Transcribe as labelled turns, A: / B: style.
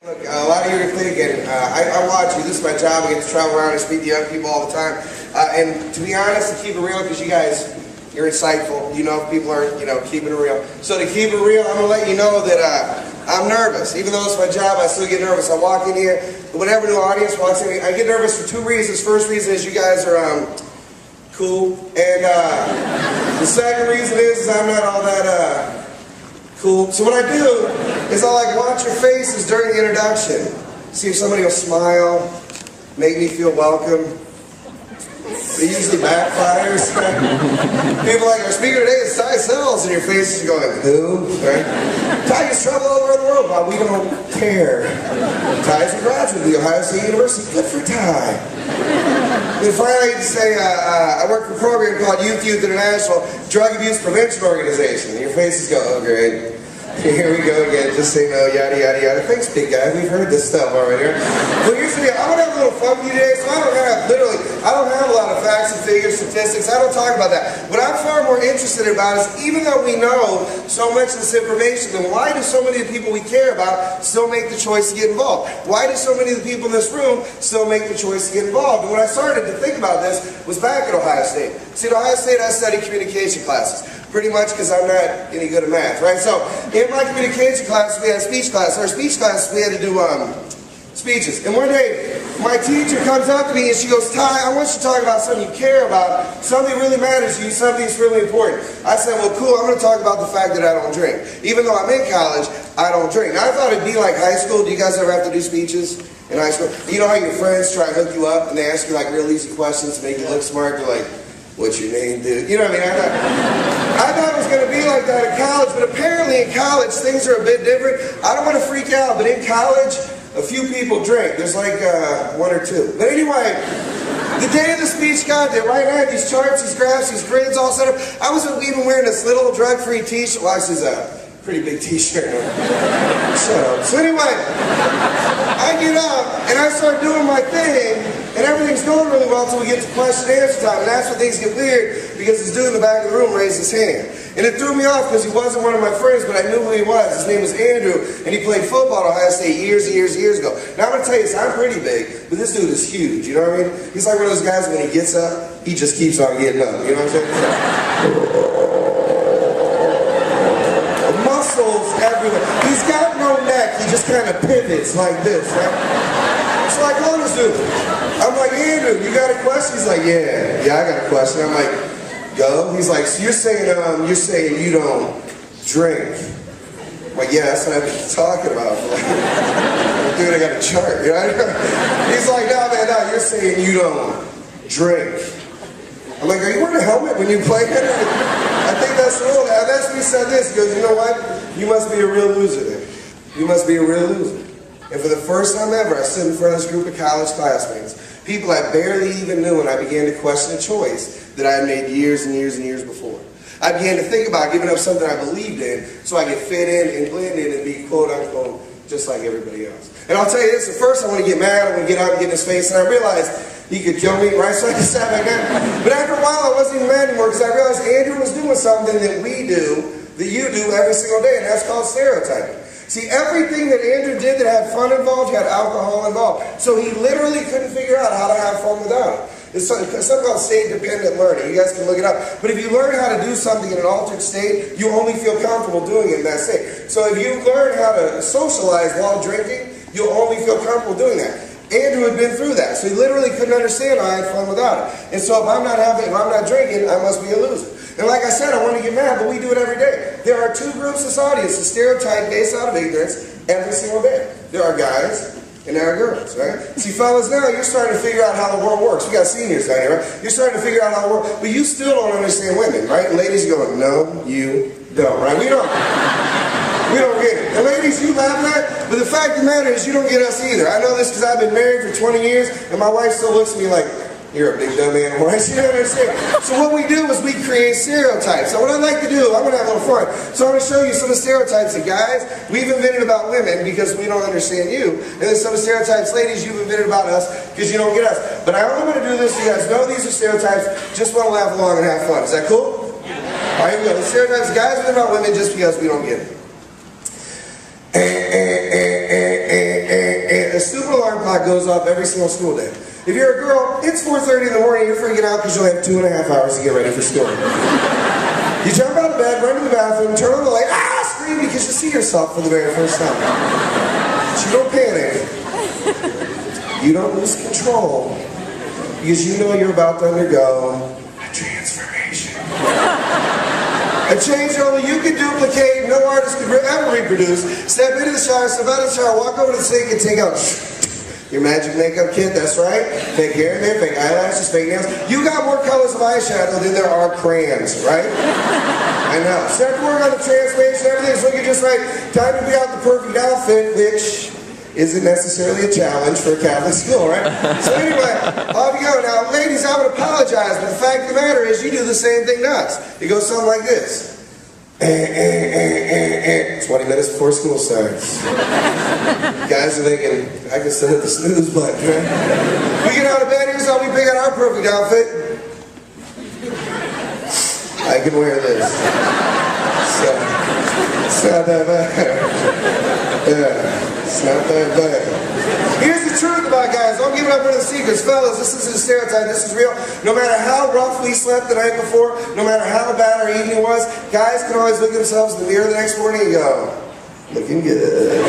A: Look, a lot of you are thinking, I watch you, this is my job, I get to travel around and speak to young people all the time. And to be honest, to keep it real, because you guys, you're insightful, you know if people aren't, keeping it real. So to keep it real, I'm going to let you know that I'm nervous. Even though it's my job, I still get nervous. I walk in here, whenever a new audience walks in, I get nervous for two reasons. First reason is you guys are cool. And the second reason is I'm not all that cool. So what I do is I watch your faces during the introduction. See if somebody will smile, make me feel welcome. It usually backfires. People are like, our speaker today is TySells, and your face is going, who? Right? Ty gets trouble all over the world, but we don't care. Ty's a graduate of the Ohio State University. Good for Ty. And finally, I say, I work for a program called Youth International Drug Abuse Prevention Organization. And your faces go, oh great. Here we go again, just say no, yada, yada, yada. Thanks, big guy. We've heard this stuff already. Well, here's the deal. I'm going to have a little fun with you today, so I don't have a lot of facts and figures, statistics. I don't talk about that. What I'm far more interested about is, even though we know so much of this information, then why do so many of the people we care about still make the choice to get involved? Why do so many of the people in this room still make the choice to get involved? And when I started to think about this was back at Ohio State. See, at Ohio State, I studied communication classes. Pretty much because I'm not any good at math, right? So, in my communication class, we had a speech class. Our speech class, we had to do speeches. And one day, my teacher comes up to me and she goes, Ty, I want you to talk about something you care about, something that really matters to you, something that's really important. I said, well, cool, I'm going to talk about the fact that I don't drink. Even though I'm in college, I don't drink. Now, I thought it'd be like high school. Do you guys ever have to do speeches in high school? You know how your friends try to hook you up and they ask you real easy questions to make you look smart? They're like, what's your name, dude? You know what I mean? I thought it was going to be like that in college, but apparently in college things are a bit different. I don't want to freak out, but in college, a few people drink. There's one or two. But anyway, the day of the speech got there, right? I had these charts, these graphs, these grids all set up. I was even wearing this little drug-free t-shirt. Well, this is a pretty big t-shirt. Shut up. So anyway, I get up and I start doing my thing, and everything's going really well until we get to question and answer time. And that's when things get weird, because this dude in the back of the room raised his hand. And it threw me off because he wasn't one of my friends, but I knew who he was. His name was Andrew, and he played football at Ohio State years and years and years ago. Now I'm going to tell you this, I'm pretty big, but this dude is huge, you know what I mean? He's like one of those guys, when he gets up, he just keeps on getting up, you know what I'm saying? Muscles everywhere. He's got no neck, he just kind of pivots like this, right? So I call this dude. I'm like, Andrew, you got a question? He's like, yeah, I got a question. I'm like, go. He's like, so you're saying you don't drink? I'm like, yeah, that's what I've been talking about. Dude, I got a chart, you know? He's like, no, man, no, you're saying you don't drink. I'm like, are you wearing a helmet when you play it? I think that's the rule. Now, that's when he said this. He goes, you know what? You must be a real loser then. You must be a real loser. And for the first time ever, I stood in front of this group of college classmates, people I barely even knew, and I began to question a choice that I had made years and years and years before. I began to think about giving up something I believed in so I could fit in and blend in and be quote-unquote just like everybody else. And I'll tell you this, at first I want to get mad, I want to get out and get in his face, and I realized he could kill me, right? So I just sat like that. But after a while, I wasn't even mad anymore, because I realized Andrew was doing something that we do, that you do every single day, and that's called stereotyping. See, everything that Andrew did that had fun involved had alcohol involved. So he literally couldn't figure out how to have fun without it. It's something called state-dependent learning. You guys can look it up. But if you learn how to do something in an altered state, you only feel comfortable doing it in that state. So if you learn how to socialize while drinking, you'll only feel comfortable doing that. Andrew had been through that, so he literally couldn't understand how I had fun without it. And so if I'm not drinking, I must be a loser. And like I said, I want to get mad, but we do it every day. There are two groups in this audience, a stereotype based out of ignorance, every single day. There are guys and there are girls, right? See, fellas, now you're starting to figure out how the world works. We got seniors down here, right? You're starting to figure out how the world works, but you still don't understand women, right? And ladies, you're going, no, you don't, right? We don't get it. And ladies, you laugh at that, but the fact of the matter is you don't get us either. I know this because I've been married for 20 years, and my wife still looks at me like, you're a big dumb animal, right? You don't understand. So what we do is we create stereotypes. So what I'd like to do, I'm going to have a little fun. So I'm going to show you some of the stereotypes that guys, we've invented about women because we don't understand you. And then some of the stereotypes, ladies, you've invented about us because you don't get us. But I only want to do this so you guys know these are stereotypes, just want to laugh along and have fun. Is that cool? Yeah. All right, here we go. The stereotypes, guys invent about women just because we don't get it. clock goes off every single school day. If you're a girl, it's 4:30 in the morning, you're freaking out because you'll have 2.5 hours to get ready for school. You jump out of bed, run to the bathroom, turn on the light, scream because you see yourself for the very first time. But you don't panic. You don't lose control because you know you're about to undergo a transformation. A change only you can duplicate, no artist could ever reproduce. Step into the shower, step out of the shower, walk over to the sink and take out your magic makeup kit, that's right. Fake hair in there, fake eyelashes, fake nails. You got more colors of eyeshadow than there are crayons, right? I know. Start to work on the transformation, everything's looking just right. Time to be out the perfect outfit, which isn't necessarily a challenge for a Catholic school, right? So anyway, off you go. Now, ladies, I would apologize, but the fact of the matter is you do the same thing to us. It goes something like this. 20 minutes before school starts. Guys are thinking, I can set up the snooze button, right? We get out of bed, here's how we pick out our perfect outfit. I can wear this. So, it's not that bad. Yeah, it's not that bad. Here's the truth about guys. Don't give it up for the secrets. Fellas, this isn't a stereotype. This is real. No matter how rough we slept the night before, no matter how bad our evening was, guys can always look at themselves in the mirror the next morning and go, looking good.